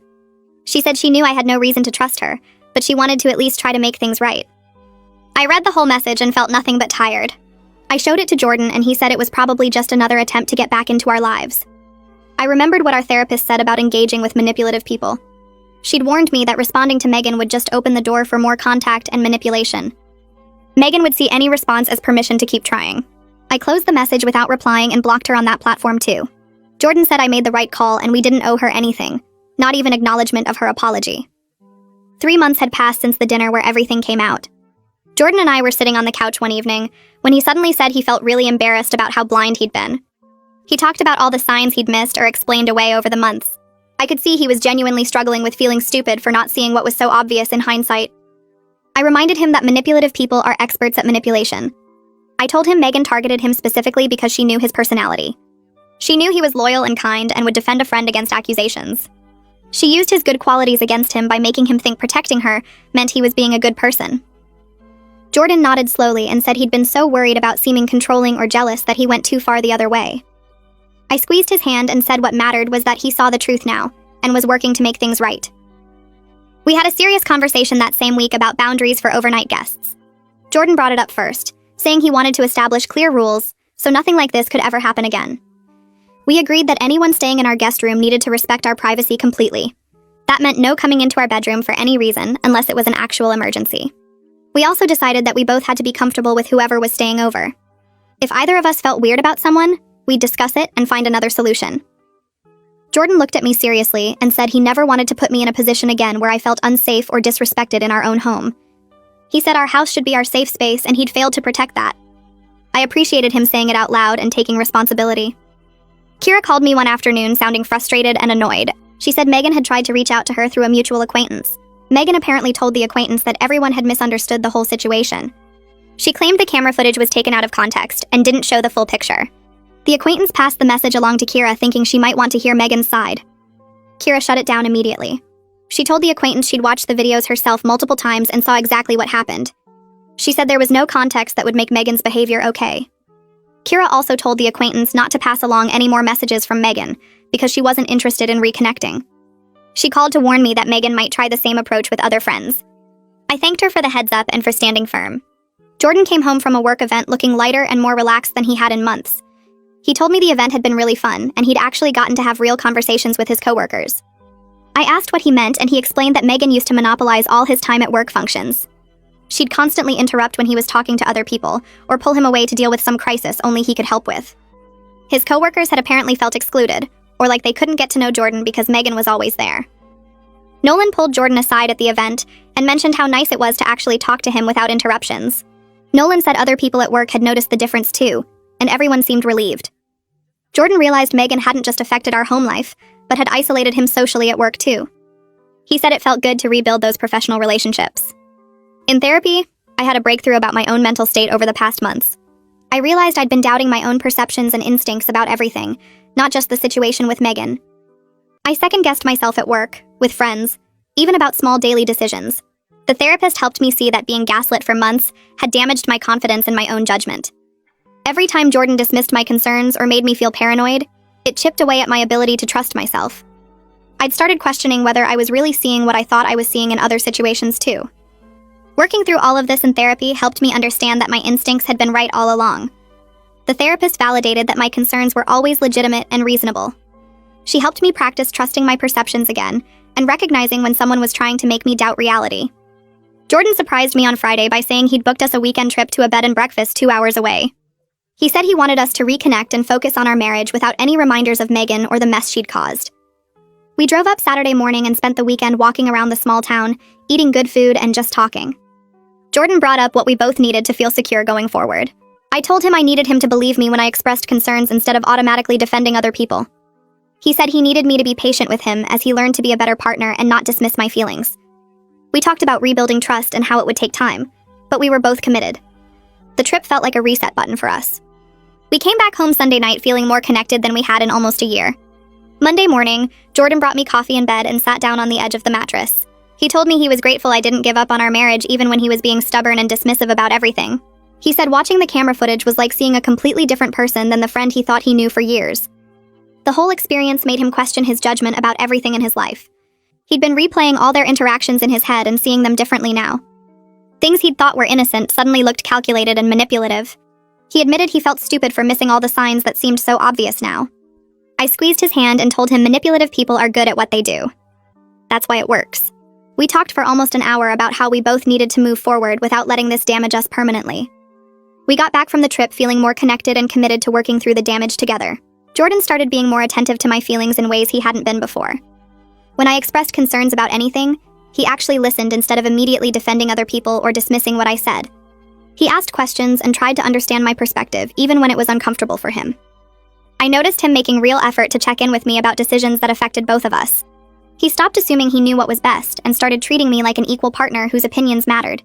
She said she knew I had no reason to trust her, but she wanted to at least try to make things right. I read the whole message and felt nothing but tired. I showed it to Jordan and he said it was probably just another attempt to get back into our lives. I remembered what our therapist said about engaging with manipulative people. She'd warned me that responding to Megan would just open the door for more contact and manipulation. Megan would see any response as permission to keep trying. I closed the message without replying and blocked her on that platform too. Jordan said I made the right call and we didn't owe her anything, not even acknowledgement of her apology. 3 months had passed since the dinner where everything came out. Jordan and I were sitting on the couch one evening when he suddenly said he felt really embarrassed about how blind he'd been. He talked about all the signs he'd missed or explained away over the months. I could see he was genuinely struggling with feeling stupid for not seeing what was so obvious in hindsight. I reminded him that manipulative people are experts at manipulation. I told him Megan targeted him specifically because she knew his personality. She knew he was loyal and kind and would defend a friend against accusations. She used his good qualities against him by making him think protecting her meant he was being a good person. Jordan nodded slowly and said he'd been so worried about seeming controlling or jealous that he went too far the other way. I squeezed his hand and said what mattered was that he saw the truth now and was working to make things right. We had a serious conversation that same week about boundaries for overnight guests. Jordan brought it up first, saying he wanted to establish clear rules so nothing like this could ever happen again. We agreed that anyone staying in our guest room needed to respect our privacy completely. That meant no coming into our bedroom for any reason unless it was an actual emergency. We also decided that we both had to be comfortable with whoever was staying over. If either of us felt weird about someone, we'd discuss it and find another solution. Jordan looked at me seriously and said he never wanted to put me in a position again where I felt unsafe or disrespected in our own home. He said our house should be our safe space and he'd failed to protect that. I appreciated him saying it out loud and taking responsibility. Kira called me one afternoon sounding frustrated and annoyed. She said Megan had tried to reach out to her through a mutual acquaintance. Megan apparently told the acquaintance that everyone had misunderstood the whole situation. She claimed the camera footage was taken out of context and didn't show the full picture. The acquaintance passed the message along to Kira thinking she might want to hear Megan's side. Kira shut it down immediately. She told the acquaintance she'd watched the videos herself multiple times and saw exactly what happened. She said there was no context that would make Megan's behavior okay. Kira also told the acquaintance not to pass along any more messages from Megan because she wasn't interested in reconnecting. She called to warn me that Megan might try the same approach with other friends. I thanked her for the heads up and for standing firm. Jordan came home from a work event looking lighter and more relaxed than he had in months. He told me the event had been really fun and he'd actually gotten to have real conversations with his coworkers. I asked what he meant and he explained that Megan used to monopolize all his time at work functions. She'd constantly interrupt when he was talking to other people or pull him away to deal with some crisis only he could help with. His coworkers had apparently felt excluded, or like they couldn't get to know Jordan because Megan was always there. Nolan pulled Jordan aside at the event and mentioned how nice it was to actually talk to him without interruptions. Nolan said other people at work had noticed the difference too, and everyone seemed relieved. Jordan realized Megan hadn't just affected our home life, but had isolated him socially at work too. He said it felt good to rebuild those professional relationships. In therapy, I had a breakthrough about my own mental state over the past months. I realized I'd been doubting my own perceptions and instincts about everything, not just the situation with Megan. I second-guessed myself at work, with friends, even about small daily decisions. The therapist helped me see that being gaslit for months had damaged my confidence in my own judgment. Every time Jordan dismissed my concerns or made me feel paranoid, it chipped away at my ability to trust myself. I'd started questioning whether I was really seeing what I thought I was seeing in other situations too. Working through all of this in therapy helped me understand that my instincts had been right all along. The therapist validated that my concerns were always legitimate and reasonable. She helped me practice trusting my perceptions again and recognizing when someone was trying to make me doubt reality. Jordan surprised me on Friday by saying he'd booked us a weekend trip to a bed and breakfast 2 hours away. He said he wanted us to reconnect and focus on our marriage without any reminders of Megan or the mess she'd caused. We drove up Saturday morning and spent the weekend walking around the small town, eating good food and just talking. Jordan brought up what we both needed to feel secure going forward. I told him I needed him to believe me when I expressed concerns instead of automatically defending other people. He said he needed me to be patient with him as he learned to be a better partner and not dismiss my feelings. We talked about rebuilding trust and how it would take time, but we were both committed. The trip felt like a reset button for us. We came back home Sunday night feeling more connected than we had in almost a year. Monday morning, Jordan brought me coffee in bed and sat down on the edge of the mattress. He told me he was grateful I didn't give up on our marriage even when he was being stubborn and dismissive about everything. He said watching the camera footage was like seeing a completely different person than the friend he thought he knew for years. The whole experience made him question his judgment about everything in his life. He'd been replaying all their interactions in his head and seeing them differently now. Things he'd thought were innocent suddenly looked calculated and manipulative. He admitted he felt stupid for missing all the signs that seemed so obvious now. I squeezed his hand and told him manipulative people are good at what they do. That's why it works. We talked for almost an hour about how we both needed to move forward without letting this damage us permanently. We got back from the trip feeling more connected and committed to working through the damage together. Jordan started being more attentive to my feelings in ways he hadn't been before. When I expressed concerns about anything, he actually listened instead of immediately defending other people or dismissing what I said. He asked questions and tried to understand my perspective, even when it was uncomfortable for him. I noticed him making real effort to check in with me about decisions that affected both of us. He stopped assuming he knew what was best and started treating me like an equal partner whose opinions mattered.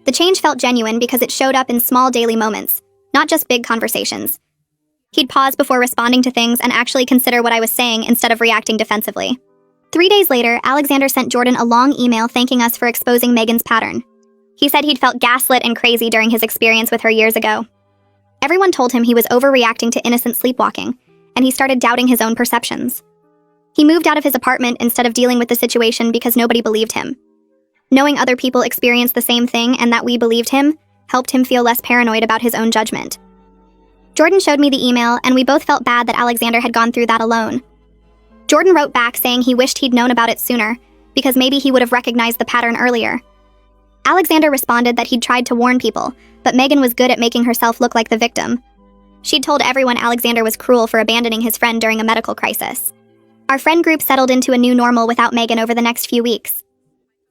The change felt genuine because it showed up in small daily moments, not just big conversations. He'd pause before responding to things and actually consider what I was saying instead of reacting defensively. 3 days later, Alexander sent Jordan a long email thanking us for exposing Megan's pattern. He said he'd felt gaslit and crazy during his experience with her years ago. Everyone told him he was overreacting to innocent sleepwalking, and he started doubting his own perceptions. He moved out of his apartment instead of dealing with the situation because nobody believed him. Knowing other people experienced the same thing and that we believed him helped him feel less paranoid about his own judgment. Jordan showed me the email, and we both felt bad that Alexander had gone through that alone. Jordan wrote back saying he wished he'd known about it sooner, because maybe he would have recognized the pattern earlier. Alexander responded that he'd tried to warn people, but Megan was good at making herself look like the victim. She'd told everyone Alexander was cruel for abandoning his friend during a medical crisis. Our friend group settled into a new normal without Megan over the next few weeks.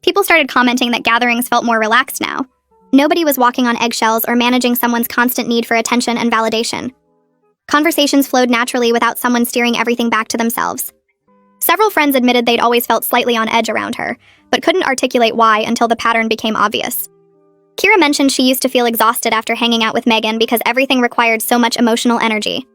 People started commenting that gatherings felt more relaxed now. Nobody was walking on eggshells or managing someone's constant need for attention and validation. Conversations flowed naturally without someone steering everything back to themselves. Several friends admitted they'd always felt slightly on edge around her, but couldn't articulate why until the pattern became obvious. Kira mentioned she used to feel exhausted after hanging out with Megan because everything required so much emotional energy.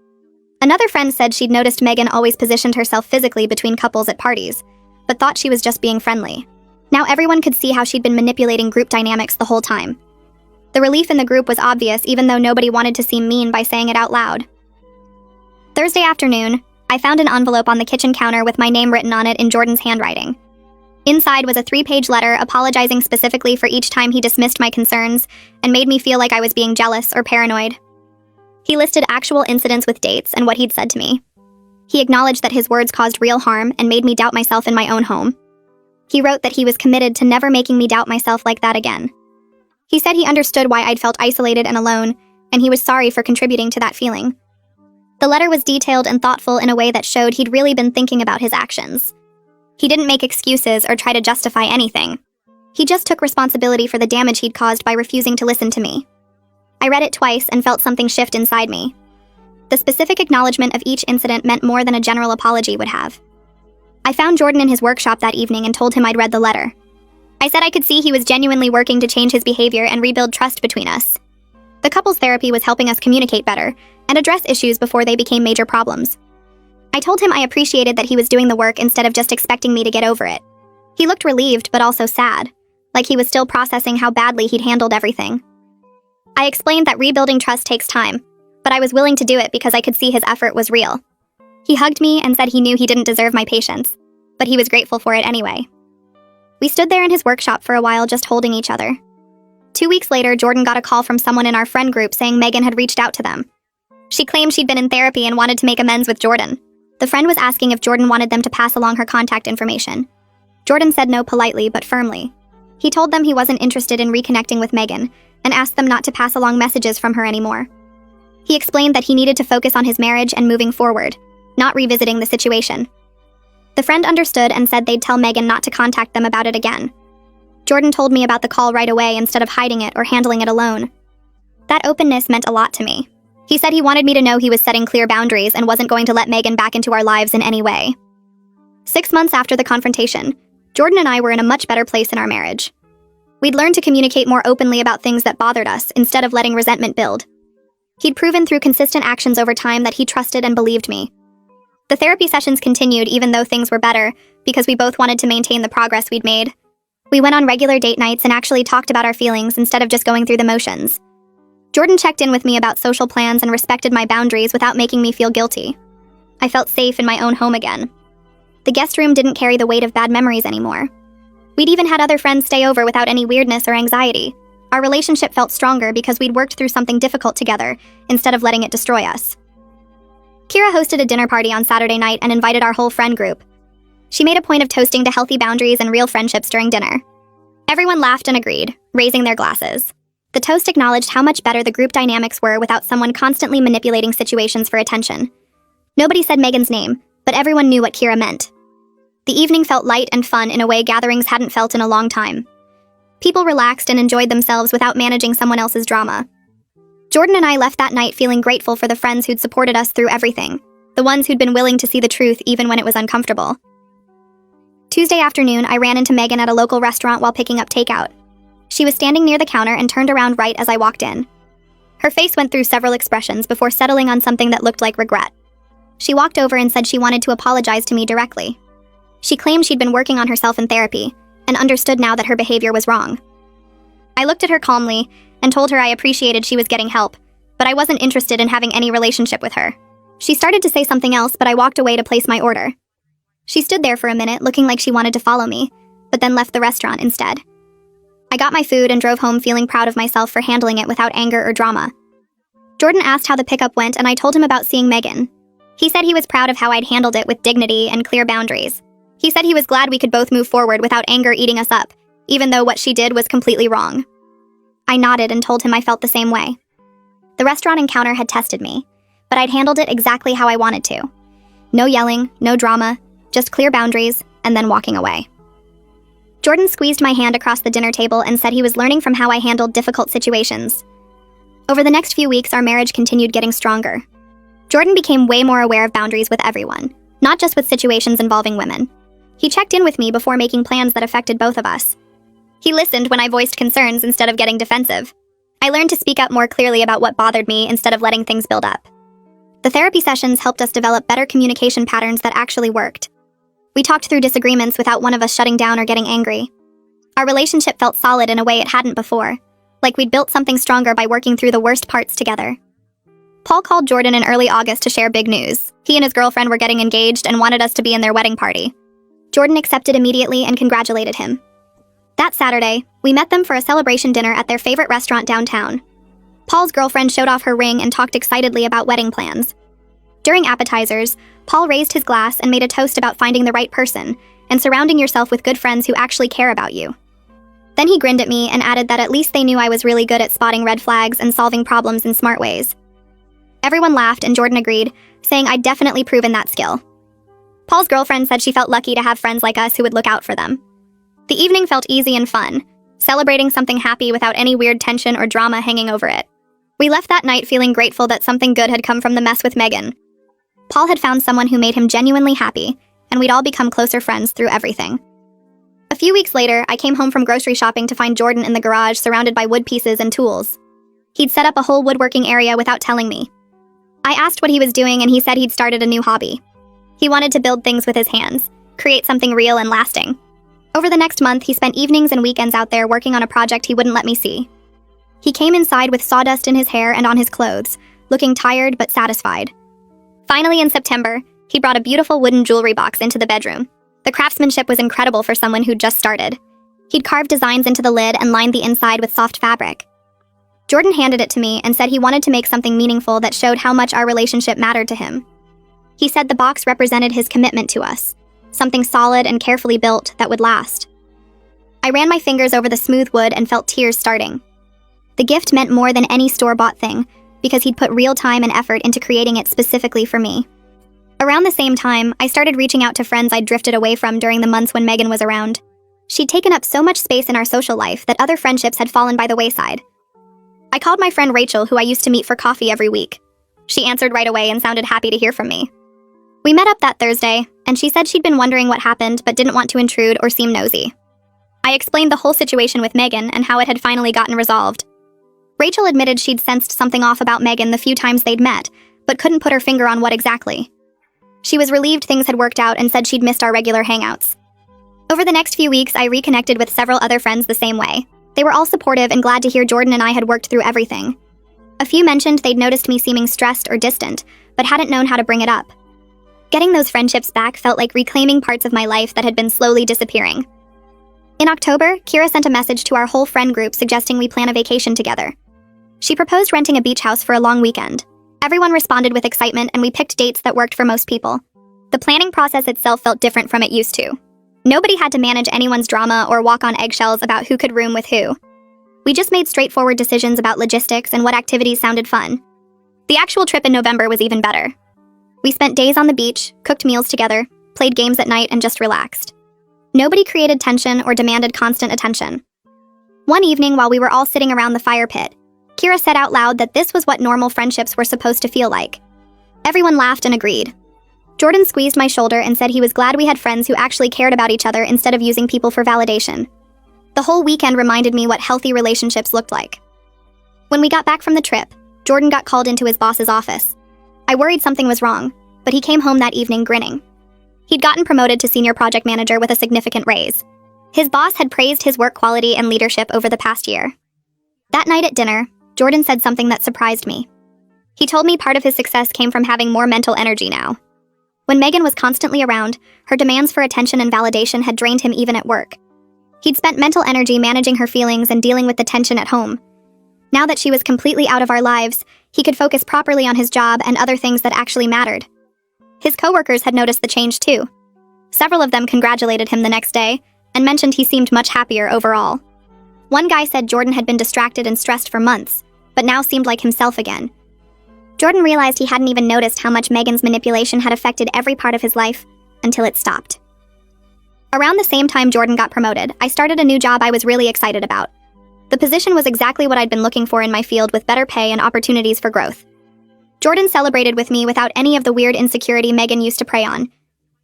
Another friend said she'd noticed Megan always positioned herself physically between couples at parties, but thought she was just being friendly. Now everyone could see how she'd been manipulating group dynamics the whole time. The relief in the group was obvious even though nobody wanted to seem mean by saying it out loud. Thursday afternoon, I found an envelope on the kitchen counter with my name written on it in Jordan's handwriting. Inside was a 3-page letter apologizing specifically for each time he dismissed my concerns and made me feel like I was being jealous or paranoid. He listed actual incidents with dates and what he'd said to me. He acknowledged that his words caused real harm and made me doubt myself in my own home. He wrote that he was committed to never making me doubt myself like that again. He said he understood why I'd felt isolated and alone, and he was sorry for contributing to that feeling. The letter was detailed and thoughtful in a way that showed he'd really been thinking about his actions. He didn't make excuses or try to justify anything. He just took responsibility for the damage he'd caused by refusing to listen to me. I read it twice and felt something shift inside me. The specific acknowledgement of each incident meant more than a general apology would have. I found Jordan in his workshop that evening and told him I'd read the letter. I said I could see he was genuinely working to change his behavior and rebuild trust between us. The couples therapy was helping us communicate better and address issues before they became major problems. I told him I appreciated that he was doing the work instead of just expecting me to get over it. He looked relieved but also sad, like he was still processing how badly he'd handled everything. I explained that rebuilding trust takes time, but I was willing to do it because I could see his effort was real. He hugged me and said he knew he didn't deserve my patience, but he was grateful for it anyway. We stood there in his workshop for a while just holding each other. 2 weeks later, Jordan got a call from someone in our friend group saying Megan had reached out to them. She claimed she'd been in therapy and wanted to make amends with Jordan. The friend was asking if Jordan wanted them to pass along her contact information. Jordan said no politely but firmly. He told them he wasn't interested in reconnecting with Megan and asked them not to pass along messages from her anymore. He explained that he needed to focus on his marriage and moving forward, not revisiting the situation. The friend understood and said they'd tell Megan not to contact them about it again. Jordan told me about the call right away instead of hiding it or handling it alone. That openness meant a lot to me. He said he wanted me to know he was setting clear boundaries and wasn't going to let Megan back into our lives in any way. 6 months after the confrontation, Jordan and I were in a much better place in our marriage. We'd learned to communicate more openly about things that bothered us instead of letting resentment build. He'd proven through consistent actions over time that he trusted and believed me. The therapy sessions continued even though things were better because we both wanted to maintain the progress we'd made. We went on regular date nights and actually talked about our feelings instead of just going through the motions. Jordan checked in with me about social plans and respected my boundaries without making me feel guilty. I felt safe in my own home again. The guest room didn't carry the weight of bad memories anymore. We'd even had other friends stay over without any weirdness or anxiety. Our relationship felt stronger because we'd worked through something difficult together instead of letting it destroy us. Kira hosted a dinner party on Saturday night and invited our whole friend group. She made a point of toasting to healthy boundaries and real friendships during dinner. Everyone laughed and agreed, raising their glasses. The toast acknowledged how much better the group dynamics were without someone constantly manipulating situations for attention. Nobody said Megan's name, but everyone knew what Kira meant. The evening felt light and fun in a way gatherings hadn't felt in a long time. People relaxed and enjoyed themselves without managing someone else's drama. Jordan and I left that night feeling grateful for the friends who'd supported us through everything, the ones who'd been willing to see the truth even when it was uncomfortable. Tuesday afternoon, I ran into Megan at a local restaurant while picking up takeout. She was standing near the counter and turned around right as I walked in. Her face went through several expressions before settling on something that looked like regret. She walked over and said she wanted to apologize to me directly. She claimed she'd been working on herself in therapy and understood now that her behavior was wrong. I looked at her calmly and told her I appreciated she was getting help, but I wasn't interested in having any relationship with her. She started to say something else, but I walked away to place my order. She stood there for a minute, looking like she wanted to follow me, but then left the restaurant instead. I got my food and drove home feeling proud of myself for handling it without anger or drama. Jordan asked how the pickup went and I told him about seeing Megan. He said he was proud of how I'd handled it with dignity and clear boundaries. He said he was glad we could both move forward without anger eating us up, even though what she did was completely wrong. I nodded and told him I felt the same way. The restaurant encounter had tested me, but I'd handled it exactly how I wanted to. No yelling, no drama, just clear boundaries, and then walking away. Jordan squeezed my hand across the dinner table and said he was learning from how I handled difficult situations. Over the next few weeks, our marriage continued getting stronger. Jordan became way more aware of boundaries with everyone, not just with situations involving women. He checked in with me before making plans that affected both of us. He listened when I voiced concerns instead of getting defensive. I learned to speak up more clearly about what bothered me instead of letting things build up. The therapy sessions helped us develop better communication patterns that actually worked. We talked through disagreements without one of us shutting down or getting angry. Our relationship felt solid in a way it hadn't before, like we'd built something stronger by working through the worst parts together. Paul called Jordan in early August to share big news. He and his girlfriend were getting engaged and wanted us to be in their wedding party. Jordan accepted immediately and congratulated him. That Saturday, we met them for a celebration dinner at their favorite restaurant downtown. Paul's girlfriend showed off her ring and talked excitedly about wedding plans. During appetizers, Paul raised his glass and made a toast about finding the right person and surrounding yourself with good friends who actually care about you. Then he grinned at me and added that at least they knew I was really good at spotting red flags and solving problems in smart ways. Everyone laughed and Jordan agreed, saying I'd definitely proven that skill. Paul's girlfriend said she felt lucky to have friends like us who would look out for them. The evening felt easy and fun, celebrating something happy without any weird tension or drama hanging over it. We left that night feeling grateful that something good had come from the mess with Megan. Paul had found someone who made him genuinely happy, and we'd all become closer friends through everything. A few weeks later, I came home from grocery shopping to find Jordan in the garage surrounded by wood pieces and tools. He'd set up a whole woodworking area without telling me. I asked what he was doing and he said he'd started a new hobby. He wanted to build things with his hands, create something real and lasting. Over the next month, he spent evenings and weekends out there working on a project he wouldn't let me see. He came inside with sawdust in his hair and on his clothes, looking tired but satisfied. Finally, in September, he brought a beautiful wooden jewelry box into the bedroom. The craftsmanship was incredible for someone who'd just started. He'd carved designs into the lid and lined the inside with soft fabric. Jordan handed it to me and said he wanted to make something meaningful that showed how much our relationship mattered to him. He said the box represented his commitment to us, something solid and carefully built that would last. I ran my fingers over the smooth wood and felt tears starting. The gift meant more than any store-bought thing, because he'd put real time and effort into creating it specifically for me. Around the same time, I started reaching out to friends I'd drifted away from during the months when Megan was around. She'd taken up so much space in our social life that other friendships had fallen by the wayside. I called my friend Rachel, who I used to meet for coffee every week. She answered right away and sounded happy to hear from me. We met up that Thursday, and she said she'd been wondering what happened but didn't want to intrude or seem nosy. I explained the whole situation with Megan and how it had finally gotten resolved. Rachel admitted she'd sensed something off about Megan the few times they'd met, but couldn't put her finger on what exactly. She was relieved things had worked out and said she'd missed our regular hangouts. Over the next few weeks, I reconnected with several other friends the same way. They were all supportive and glad to hear Jordan and I had worked through everything. A few mentioned they'd noticed me seeming stressed or distant, but hadn't known how to bring it up. Getting those friendships back felt like reclaiming parts of my life that had been slowly disappearing. In October, Kira sent a message to our whole friend group suggesting we plan a vacation together. She proposed renting a beach house for a long weekend. Everyone responded with excitement and we picked dates that worked for most people. The planning process itself felt different from it used to. Nobody had to manage anyone's drama or walk on eggshells about who could room with who. We just made straightforward decisions about logistics and what activities sounded fun. The actual trip in November was even better. We spent days on the beach, cooked meals together, played games at night, and just relaxed. Nobody created tension or demanded constant attention. One evening, while we were all sitting around the fire pit, Kira said out loud that this was what normal friendships were supposed to feel like. Everyone laughed and agreed. Jordan squeezed my shoulder and said he was glad we had friends who actually cared about each other instead of using people for validation. The whole weekend reminded me what healthy relationships looked like. When we got back from the trip, Jordan got called into his boss's office. I worried something was wrong, but he came home that evening grinning. He'd gotten promoted to senior project manager with a significant raise. His boss had praised his work quality and leadership over the past year. That night at dinner, Jordan said something that surprised me. He told me part of his success came from having more mental energy now. When Megan was constantly around, her demands for attention and validation had drained him even at work. He'd spent mental energy managing her feelings and dealing with the tension at home. Now that she was completely out of our lives, he could focus properly on his job and other things that actually mattered. His coworkers had noticed the change too. Several of them congratulated him the next day and mentioned he seemed much happier overall. One guy said Jordan had been distracted and stressed for months, but now seemed like himself again. Jordan realized he hadn't even noticed how much Megan's manipulation had affected every part of his life until it stopped. Around the same time Jordan got promoted, I started a new job I was really excited about. The position was exactly what I'd been looking for in my field, with better pay and opportunities for growth. Jordan celebrated with me without any of the weird insecurity Megan used to prey on.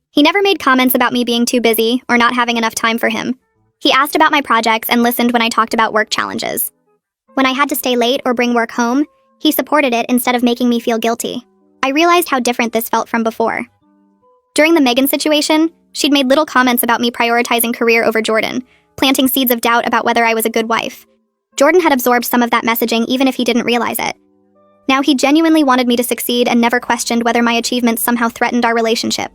He never made comments about me being too busy or not having enough time for him. He asked about my projects and listened when I talked about work challenges. When I had to stay late or bring work home, he supported it instead of making me feel guilty. I realized how different this felt from before. During the Megan situation, she'd made little comments about me prioritizing career over Jordan, planting seeds of doubt about whether I was a good wife. Jordan had absorbed some of that messaging even if he didn't realize it. Now he genuinely wanted me to succeed and never questioned whether my achievements somehow threatened our relationship.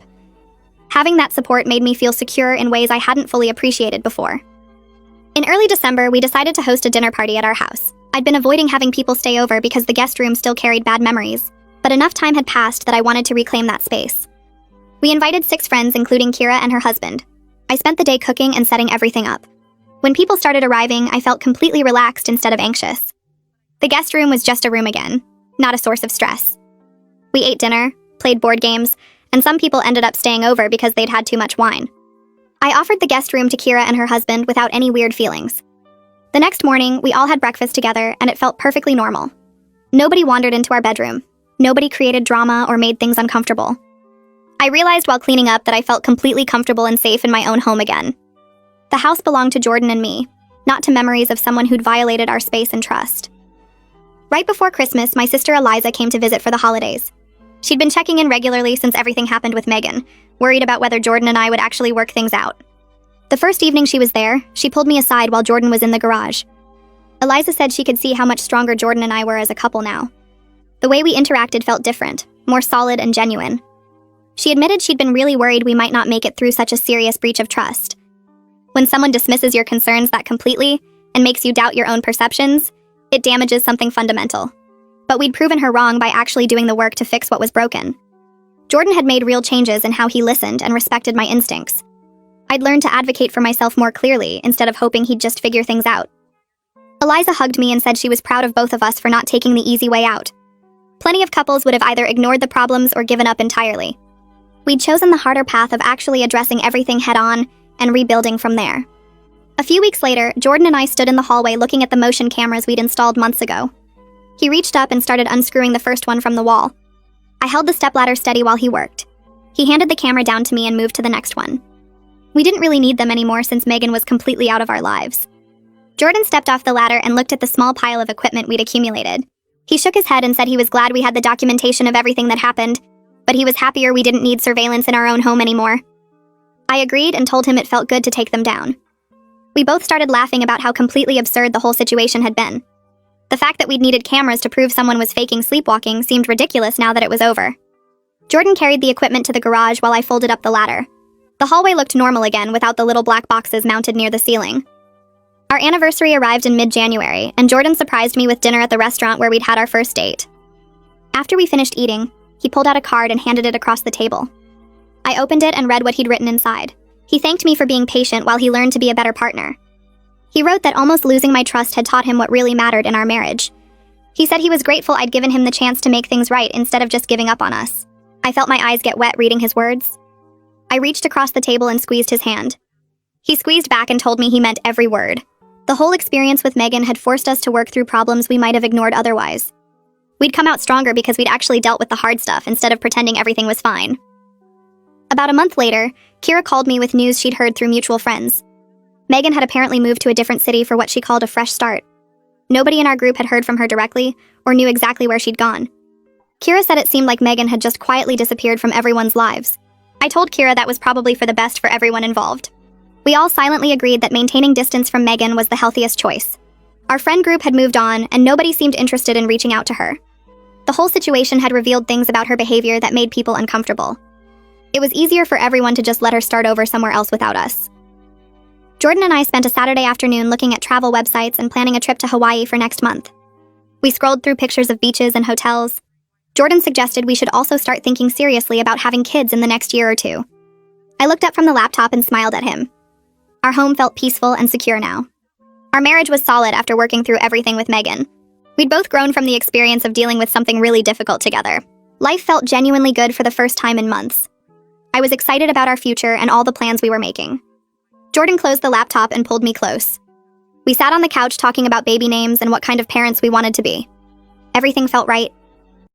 Having that support made me feel secure in ways I hadn't fully appreciated before. In early December, we decided to host a dinner party at our house. I'd been avoiding having people stay over because the guest room still carried bad memories, but enough time had passed that I wanted to reclaim that space. We invited 6 friends, including Kira and her husband. I spent the day cooking and setting everything up. When people started arriving, I felt completely relaxed instead of anxious. The guest room was just a room again, not a source of stress. We ate dinner, played board games, and some people ended up staying over because they'd had too much wine. I offered the guest room to Kira and her husband without any weird feelings. The next morning, we all had breakfast together, and it felt perfectly normal. Nobody wandered into our bedroom. Nobody created drama or made things uncomfortable. I realized while cleaning up that I felt completely comfortable and safe in my own home again. The house belonged to Jordan and me, not to memories of someone who'd violated our space and trust. Right before Christmas, my sister Eliza came to visit for the holidays. She'd been checking in regularly since everything happened with Megan, worried about whether Jordan and I would actually work things out. The first evening she was there, she pulled me aside while Jordan was in the garage. Eliza said she could see how much stronger Jordan and I were as a couple now. The way we interacted felt different, more solid and genuine. She admitted she'd been really worried we might not make it through such a serious breach of trust. When someone dismisses your concerns that completely and makes you doubt your own perceptions, it damages something fundamental. But we'd proven her wrong by actually doing the work to fix what was broken. Jordan had made real changes in how he listened and respected my instincts. I'd learned to advocate for myself more clearly instead of hoping he'd just figure things out. Eliza hugged me and said she was proud of both of us for not taking the easy way out. Plenty of couples would have either ignored the problems or given up entirely. We'd chosen the harder path of actually addressing everything head-on and rebuilding from there. A few weeks later, Jordan and I stood in the hallway looking at the motion cameras we'd installed months ago. He reached up and started unscrewing the first one from the wall. I held the stepladder steady while he worked. He handed the camera down to me and moved to the next one. We didn't really need them anymore since Megan was completely out of our lives. Jordan stepped off the ladder and looked at the small pile of equipment we'd accumulated. He shook his head and said he was glad we had the documentation of everything that happened, but he was happier we didn't need surveillance in our own home anymore. I agreed and told him it felt good to take them down. We both started laughing about how completely absurd the whole situation had been. The fact that we'd needed cameras to prove someone was faking sleepwalking seemed ridiculous now that it was over. Jordan carried the equipment to the garage while I folded up the ladder. The hallway looked normal again without the little black boxes mounted near the ceiling. Our anniversary arrived in mid-January, and Jordan surprised me with dinner at the restaurant where we'd had our first date. After we finished eating, he pulled out a card and handed it across the table. I opened it and read what he'd written inside. He thanked me for being patient while he learned to be a better partner. He wrote that almost losing my trust had taught him what really mattered in our marriage. He said he was grateful I'd given him the chance to make things right instead of just giving up on us. I felt my eyes get wet reading his words. I reached across the table and squeezed his hand. He squeezed back and told me he meant every word. The whole experience with Megan had forced us to work through problems we might have ignored otherwise. We'd come out stronger because we'd actually dealt with the hard stuff instead of pretending everything was fine. About a month later, Kira called me with news she'd heard through mutual friends. Megan had apparently moved to a different city for what she called a fresh start. Nobody in our group had heard from her directly or knew exactly where she'd gone. Kira said it seemed like Megan had just quietly disappeared from everyone's lives. I told Kira that was probably for the best for everyone involved. We all silently agreed that maintaining distance from Megan was the healthiest choice. Our friend group had moved on, and nobody seemed interested in reaching out to her. The whole situation had revealed things about her behavior that made people uncomfortable. It was easier for everyone to just let her start over somewhere else without us. Jordan and I spent a Saturday afternoon looking at travel websites and planning a trip to Hawaii for next month. We scrolled through pictures of beaches and hotels. Jordan suggested we should also start thinking seriously about having kids in the next year or two. I looked up from the laptop and smiled at him. Our home felt peaceful and secure now. Our marriage was solid after working through everything with Megan. We'd both grown from the experience of dealing with something really difficult together. Life felt genuinely good for the first time in months. I was excited about our future and all the plans we were making. Jordan closed the laptop and pulled me close. We sat on the couch talking about baby names and what kind of parents we wanted to be. Everything felt right,